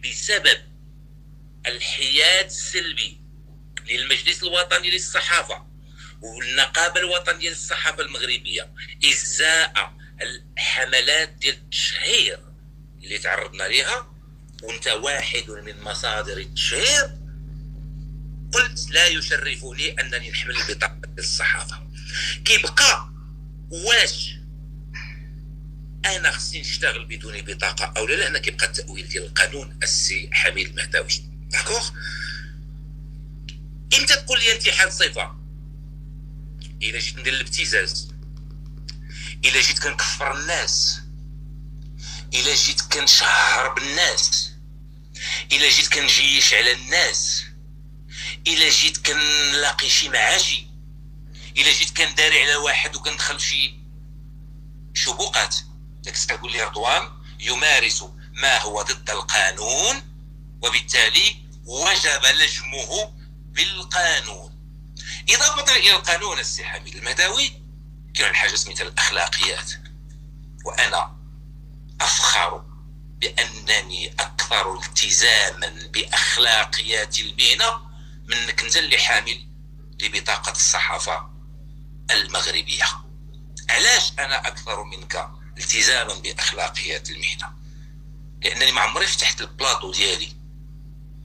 بسبب الحياد السلبي للمجلس الوطني للصحافة والنقابة الوطنية للصحافة المغربية إزاء الحملات ديال التشهير اللي تعرضنا لها، وانت واحد من مصادر التشهير، قلت لا يشرفني أنني نحمل البطاقة ديال الصحافة. كيبقى واش انا خصني نشتغل بدون بطاقه او لا؟ هنا كيبقى التاويل ديال القانون السي حميد المهداوي. داكوغ، امتى تقول لي امتحان صفه؟ الا جيت ندير الابتزاز، الا جيت كنكفر الناس، الا جيت كنشهر بالناس، الا جيت كنجيش على الناس، الا جيت كنلاقي شي معاشي، الا جيت كنداري على واحد وكندخل شي شبوقات، داك تقول لي رضوان يمارس ما هو ضد القانون وبالتالي وجب لجمه بالقانون. إضافة إلى القانون السي حميد المهداوي كاين حاجة سميتها الأخلاقيات، وأنا أفخر بأنني أكثر التزاما بأخلاقيات المهنة منك أنت اللي حامل لبطاقة الصحافة المغربية. علاش أنا أكثر منك التزاما بأخلاقيات المهنة؟ لأنني ما عمري فتحت البلاطو ديالي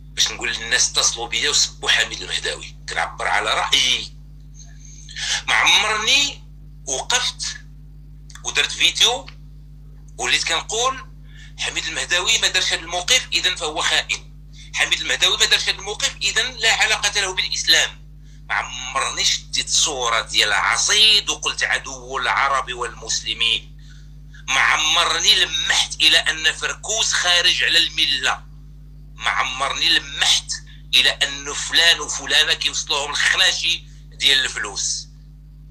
باش نقول للناس اتصلوا بيا وسبوا حميد المهداوي، كنعبر على رأيي. ما عمرني وقفت ودرت فيديو وليت كنقول حميد المهداوي ما دارش هذا الموقف إذن فهو خائن، حميد المهداوي ما دارش هذا الموقف إذن لا علاقة له بالإسلام. ما عمرني شديت صورة ديال عصيد وقلت عدو العرب والمسلمين. ما عمرني لمحت إلى أن فركوس خارج على الملة. ما عمرني لمحت إلى أن فلان وفلانة كيوصلوهم الخناشي ديال الفلوس.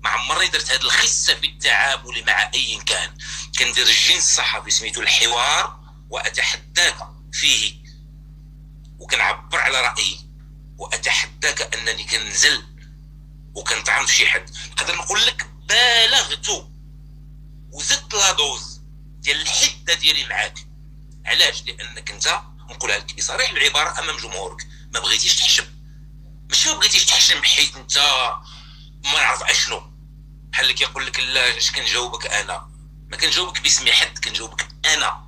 ما عمرني درت هذه الخسة في التعامل مع أي كان. كندير الجنس صحفي سميتو الحوار وأتحداك فيه وكنعبر على رأيي، وأتحداك أنني كنزل وكنطعن في شي حد. نقدر نقول لك بالغت وزدت لا دوز ديال الحده ديالي معاك. علاش؟ لانك انت نقولها لك بصريح العباره امام جمهورك ما بغيتيش تحشم. ماشي ما بغيتيش تحشم حيت انت ما نعرف اشنو، بحال اللي كيقول لك لا اش كنجاوبك انا، ما كنجاوبك باسم حد، كنجاوبك انا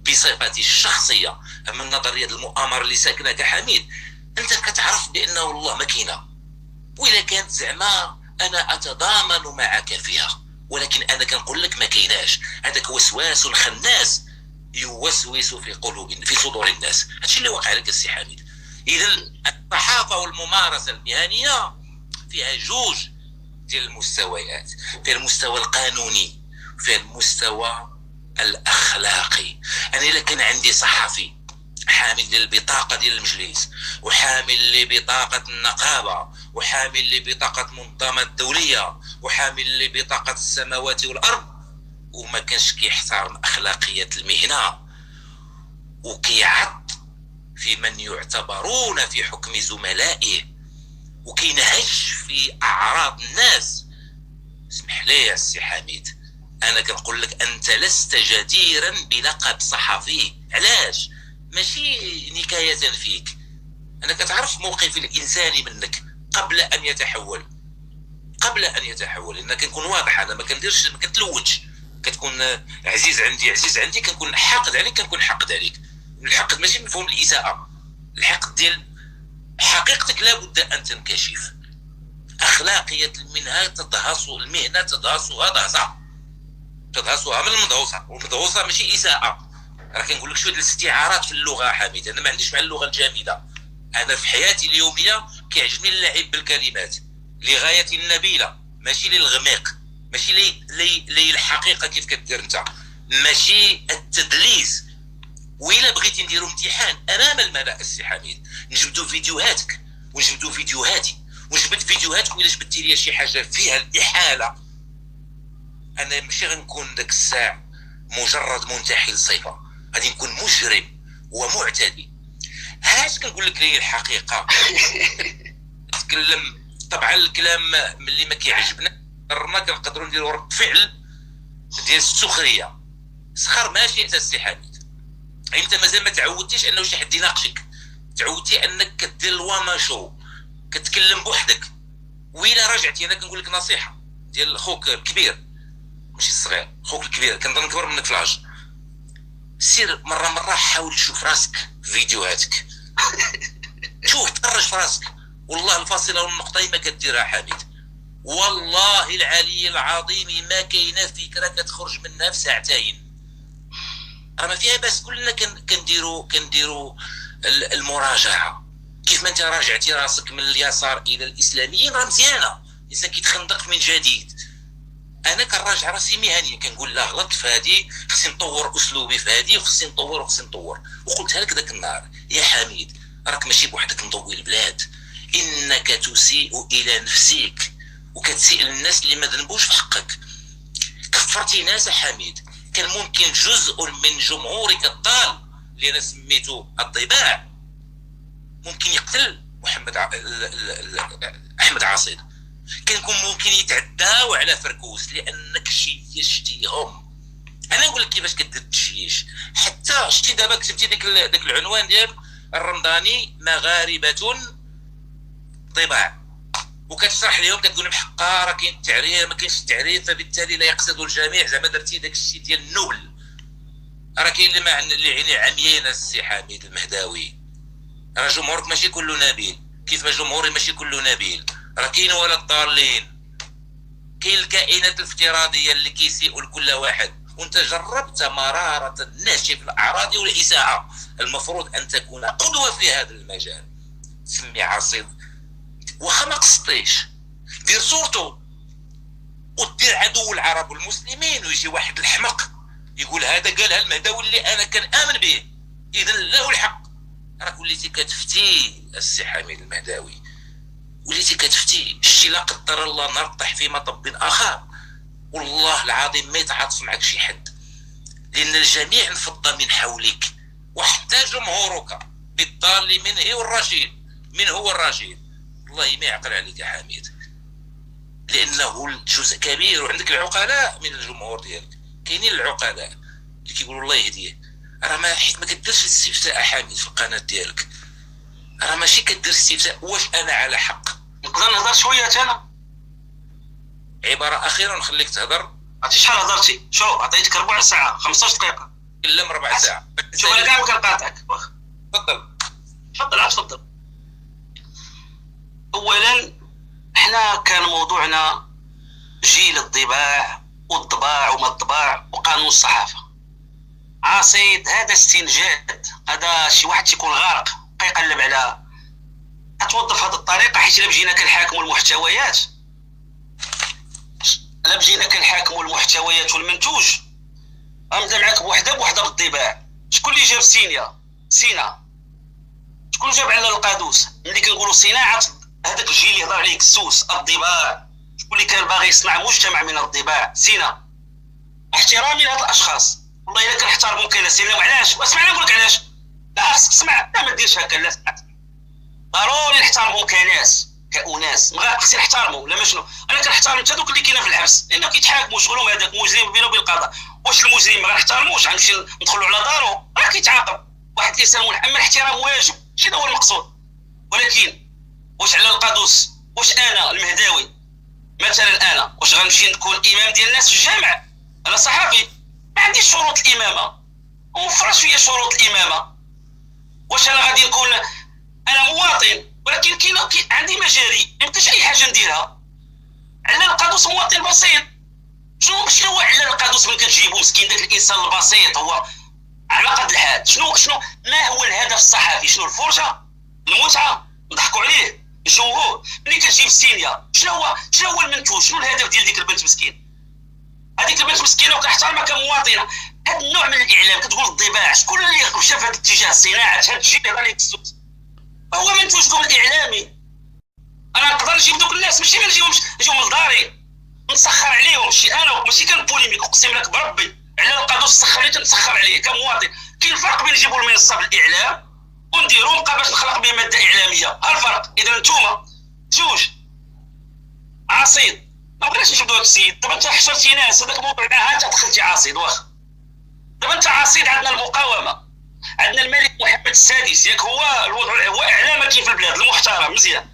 بصفتي الشخصيه. اما النظريه ديال المؤامره اللي ساكنه كحميد انت كتعرف بانه والله ما كاينه، وإلا كانت زعما أنا أتضامن معك فيها، ولكن أنا كنقول لك ما كايناش. هذاك وسواس خناس يوسوس في قلوب في صدور الناس. هادشي اللي وقع لك السي حميد. إذا الصحافة والممارسة المهنية فيها جوج ديال المستويات، فيها المستوى القانوني وفيها المستوى الأخلاقي. أنا إلا كان عندي صحفي حامل للبطاقة ديال المجلس وحامل لبطاقة النقابة وحامل لبطاقة منظمة دولية وحامل لبطاقة السماوات والأرض وما كانش كيحترم أخلاقيات المهنة وكيعض في من يعتبرون في حكم زملائه وكينهش في أعراض الناس، اسمح لي يا السي حميد، أنا كنقول لك أنت لست جديرا بلقب صحفي. علاش؟ ماشي نكاية فيك، أنا كتعرف موقفي الإنساني منك قبل أن يتحول. أنا كنكون واضح، أنا ما كنديرش، ما كنتلونش. كتكون عزيز عندي كنكون حاقد عليك. الحقد ماشي مفهوم الإساءة، الحقد ديال حقيقتك لابد أن تنكشف. أخلاقية المهنة تدهسها من المدهوسة، والمدهوسة ماشي إساءة. راه كنقول لك شويه الاستعارات في اللغه حميد، انا ما عنديش مع اللغه الجامده. انا في حياتي اليوميه كيعجبني اللعب بالكلمات لغايه النبيله، ماشي للغميق، ماشي لي الحقيقه كيف كدير انت، ماشي التدليس. وإلا بغيتي نديرو امتحان امام الملأ السي حميد نجبدو فيديوهاتك ونجبدو فيديوهاتي ونجبد فيديوهاتك، وإلا جبدتي لي شي حاجه فيها الاحاله انا ماشي غنكون داك الساعه مجرد منتحل صفه، غادي نكون مجرم ومعتدي. هاش كنقول لك لي الحقيقه. نتكلم طبعا الكلام ملي ما كيعجبنا رنا كنقدروا نديروا رد فعل ديال السخريه. سخر ماشي حتى السي حميد، انت مازال ما تعودتيش انه شي حد يناقشك، تعودتي انك كدير الواما شو، كتكلم بوحدك. وإلا رجعتي، انا كنقول لك نصيحه ديال خوك الكبير ماشي الصغير، خوك الكبير كنظن كبر منك في العمر، سير مره حاول تشوف راسك في فيديوهاتك شوف تفرج في راسك، والله الفاصله والنقطه ما كديرها حميد، والله العلي العظيم ما كاينه فكره كتخرج منها في ساعتين. راه ما فيها بس، كلنا كنديروا المراجعه. كيف ما انت راجعتي راسك من اليسار الى الاسلاميين راه مزيانه، الانسان كيتخندق من جديد. انا كنراجع راسي مهنيا، كنقول لا غلطت في هذه، خصني نطور اسلوبي في هذه، وخصني نطور. وقلتها لك ذاك النهار يا حميد، راك ماشي بوحدك مضوي البلاد، انك تسيء الى نفسك وكتسيء للناس اللي ما ذنبوش في حقك. كفرتي ناس حميد، كان ممكن جزء من جمهورك الضال اللي انا سميته الضباع ممكن يقتل احمد عاصي، كان ممكن يتعداو على فركوس لانك شيشتيهم. انا نقول لك كيفاش كدير التشييش. حتى شتي دابا كتبتي داك العنوان ديال الرمضاني مغاربه ضباع، وكتشرح لهم كتقول لهم حقا راه كاين التعريف، ما كاينش التعريف، فبالتالي لا يقصد الجميع. زعما درتي داك الشيء ديال النبل. راه كاين اللي عيني عميين السي حميد المهداوي، راه جمهورك ماشي كله نبيل، كيف ما جمهوري ماشي كله نبيل. راه كاين ولا الضالين، كاين الكائنات الافتراضيه اللي كيسيئوا لكل واحد. وانت جربت مراره الناشف الاعراضي والاساءه. المفروض ان تكون قدوه في هذا المجال. سمي عصيب واخا ما قصدتيش، دير صورته ودير عدو العرب والمسلمين، ويجي واحد الحمق يقول هذا قالها المهداوي اللي انا كنآمن به، اذا له الحق. راك وليتي كتفتي السي حميد المهداوي، وليتي كتفتي شتي لا قدر الله نهار طيح في مطب اخر، والله العظيم ما يتعاطف معك شي حد، لان الجميع انفض من حولك وحتى جمهورك بالضال منه والرشيد. من هو الرشيد؟ والله ما يعقل عليك يا حميد، لانه جزء كبير. وعندك العقلاء من الجمهور ديالك، كاينين العقلاء اللي كيقولوا الله يهديه. راه ما حيت ما كديرش الاستفتاء حميد في القناه ديالك، راه ماشي كدير استفتاء واش انا على حق. نقدر نهضر شويه انا؟ عباره اخيره ونخليك تهضر. عرفتي شحال هضرتي؟ شوف عطيتك ربع ساعه 15 دقيقه كلم ربع ساعه. شوف انا كاع ما كنقاطعك. تفضل. تفضل. اولا احنا كان موضوعنا جيل الضباع والضباع وما الضباع وقانون الصحافه. عصيد هذا استنجاد، هذا شي واحد تيكون غارق كيقلب على اتوظف هذه الطريقه، حيت الا بجينا كنحاكموا المحتويات، الا بجينا كنحاكموا المحتويات والمنتوج، غنبدا معاك بوحده بالضباع. شكون اللي جاب سينا؟ شكون اللي جاب على القادوس؟ ملي كنقولوا صناعه هذاك الجيل اللي هضر عليك السوس الضباع، شكون اللي كان باغي يصنع مجتمع من الضباع؟ سينا. احترامي لهاد الاشخاص، والله الا كنحترمهم كاين سينا. وعلاش؟ واسمعني نقول لك علاش. لا خصك تسمع، لا ما ديرش هكا. لا سمعت، ضروري نحترمهم كناس كأناس، خصني نحترمهم. لا ما شنو، انا كنحترم حتى دوك اللي كاينين في الحبس، لانه كيتحاكموا شغلهم هذاك مجرم بينه وبين القضاء. واش المجرم ما غنحترموش؟ غنمشي ندخلوا على دارو؟ راه كيتعاقب واحد الانسان ملحم. الاحترام واجب، ماشي هذا هو المقصود. ولكن واش على القادوس، واش انا المهداوي مثلا، انا واش غنمشي نكون امام ديال الناس في الجامع؟ انا صحافي ما عنديش شروط الامامه، ومفرش فيا شروط الامامه. واش انا غادي نكون انا مواطن ولكن كاين عندي مجاري، ما يمكنش اي حاجه نديرها. على القادوس مواطن بسيط. شنو هو على القادوس من كتجيبو مسكين داك الانسان البسيط هو على قد الحال؟ شنو ما هو الهدف الصحفي؟ شنو الفرجه؟ المتعه؟ نضحكوا عليه نشوفوه؟ ملي كتجيب السينيا شنو هو المنتوج؟ شنو الهدف ديال ديك البنت مسكين؟ هذيك البنت مسكينه وكنحترمها كمواطنه. هذا النوع من الاعلام كتقول الضباع، شكون اللي مشى في هذا الاتجاه؟ صناعه هذا الشيء اللي هضر عليك السوس هو منتوجكم الاعلامي. انا نقدر نجيب دوك الناس، ماشي ما نجيبهمش، نجيبهم لداري نسخر عليهم. شي انا ماشي كنبوليميك، اقسم لك بربي على القادوس سخر عليه تنسخر عليه كمواطن. كاين فرق بين نجيبوا المنصه بالاعلام ونديروا نبقى باش نخلق به ماده اعلاميه. ها الفرق. اذا نتوما جوج عصيد ما بغيتش نجيب دوك السيد. دابا انت حشرتي ناس، هذاك موضوع ها انت دخلتي عصيد. واخا دابا انت عصيد، عندنا المقاومه. عندنا الملك محمد السادس، ياك هو الوضع هو اعلى ما كاين في البلاد، المحترم مزيان.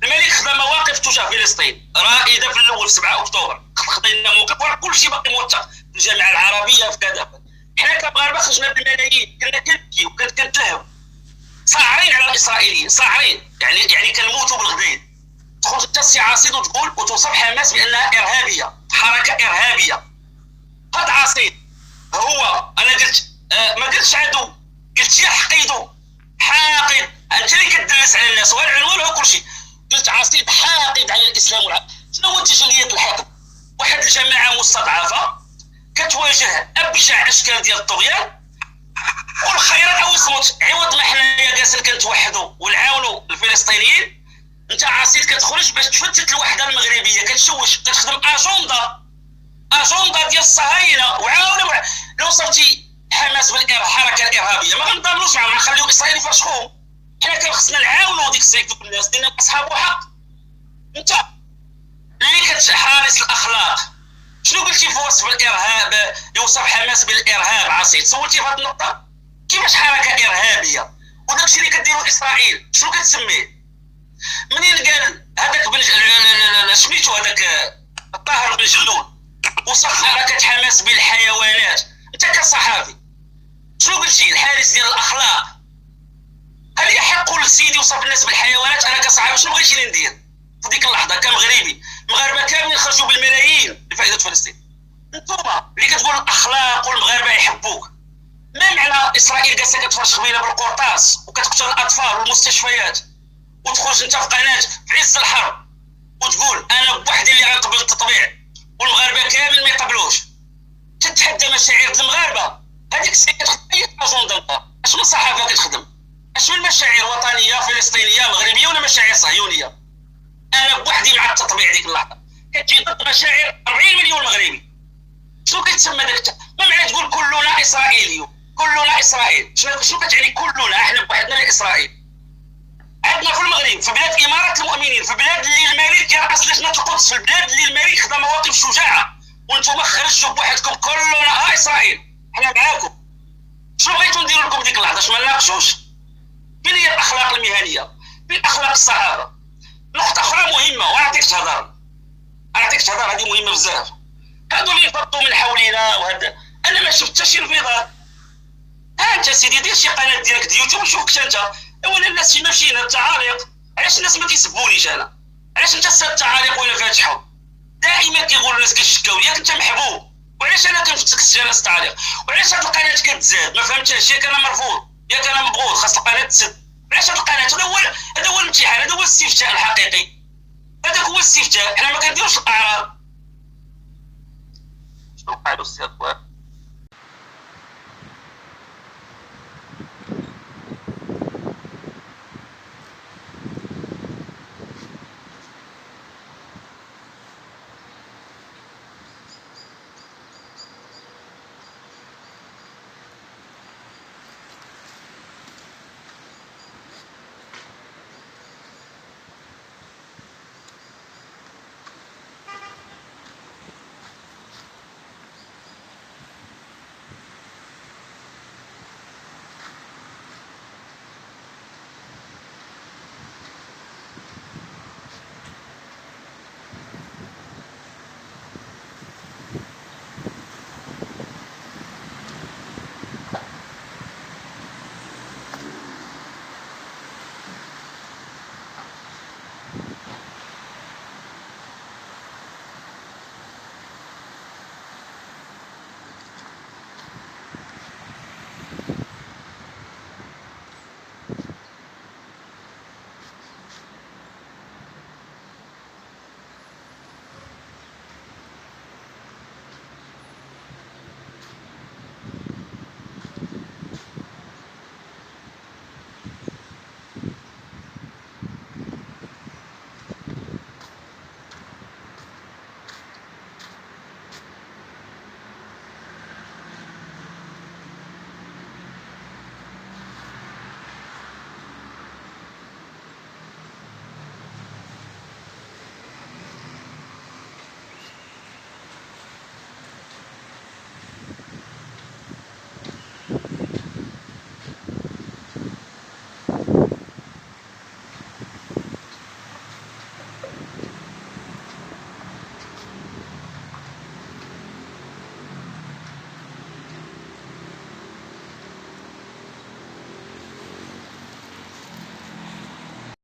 الملك خدا مواقف تجاه فلسطين رائده في الاول 7 اكتوبر، خدينا موقف وراه كل شيء باقي موثق في الجامعه العربيه في كذا. حنا كمغاربه خرجنا بالملايين، كنا كنبكيو كنتلهب صاعرين على الاسرائيليين، صاعرين يعني كنموتوا بالغديد. تخرج انت السي عاصيد وتقول وتوصف حماس بانها ارهابيه، حركه ارهابيه. هاد عاصيد هو انا قلت ما قلتش عدو، قلت يا حقيدو، حاقد. انت اللي كتدلس على الناس، وهذا العنوان هو كل شيء. قلت عاصيد حاقد على الاسلام والعرب. شنو هو تجليه الحقد؟ واحد الجماعه مستضعفه كتواجه ابشع اشكال ديال الطغيان، والخير او يصمت. عوض ما حنايا جالسين كنتوحدوا ونعاونوا الفلسطينيين، انت عاصيد كتخرج باش تفتت الوحده المغربيه، كتشوش، كتخدم اجنده ديال الصهاينه. وعاونوا لو صرتي حماس بالحركه الارهابيه ما غنضامنوش معاهم، غنخليو اسرائيل يفرشخوهم. حنا كان خصنا نعاونوا ديك السيد دوك الناس لان اصحاب حق. انت اللي كتحارس الاخلاق، شنو قلتي في وصف الارهاب؟ يوصف حماس بالارهاب عاصيد، سولتي في هذه النقطه؟ كيفاش حركه ارهابيه؟ وداكشي اللي كديرو اسرائيل شنو كتسميه؟ منين قال هذاك بن سميتو هذاك الطاهر بن جلول وصف حركه حماس بالحيوانات؟ انت كصحافي شنو قلتي؟ الحارس ديال الاخلاق. هل يحق للسيد يوصف الناس بالحيوانات؟ انا كصحافي شنو بغيتيني ندير في ديك اللحظه كمغربي؟ المغاربه كاملين خرجوا بالملايين لفائده فلسطين. انتوما اللي كتقول الاخلاق والمغاربه يحبوك، ما معنى اسرائيل جالسه كتفرش خبيله بالقرطاس وكتقتل الاطفال والمستشفيات، وتخرج انت في قناه في عز الحرب وتقول انا بوحدي اللي غنقبل التطبيع والمغاربه كامل ما يقبلوش، تتحدى مشاعر المغاربه؟ هذيك السيده كتخدم اي اجنده؟ اش من صحافه كتخدم؟ اش من مشاعر وطنيه فلسطينيه مغربيه ولا مشاعر صهيونيه؟ انا بوحدي مع التطبيع ديك اللحظه، كتجي ضد مشاعر 40 مليون مغربي. شنو كتسمى داك؟ ما معنى تقول كلنا اسرائيلي، كلنا اسرائيل؟ شنو كتعني كلنا؟ احنا بوحدنا لاسرائيل. عندنا في المغرب، في بلاد امارات المؤمنين، في بلاد اللي الملك يرأس لجنه القدس، في البلاد اللي الملك خدا مواقف شجاعه، وانتم خرجتوا بوحدكم كلنا اسرائيل، احنا معاكم. شنو بغيتوا نديروا لكم ديك اللحظه؟ اش ما ناقشوش؟ فين هي الاخلاق المهنيه؟ فين اخلاق الصحابه؟ نقطه اخرى مهمه ونعطيك تهضر، هذه مهمه بزاف. هادو اللي يفرطوا من حولنا وهذا، انا ما شفت حتى شي انفضاض. انت سيدي دير شي قناه ديالك ديال يوتيوب نشوفك انت. اولا الناس فيما مشينا التعاليق، علاش الناس ما كيسبونيش انا؟ علاش انت الساد التعاليق وانا فاتحهم؟ دائما كيقولوا الناس كيشكاو ياك انت محبوب، وعلاش انا كنفتك الناس التعاليق؟ وعلاش هاد القناه كتزاد؟ ما فهمتهاش. ياك انا مرفوض، ياك انا مبغوض، خاص القناه تسد. علاش هاد القناه؟ هذا هو الامتحان، هذا هو الاستفتاء الحقيقي، هذاك هو الاستفتاء. حنا ما كنديروش الاعراض. شنو قالوا السي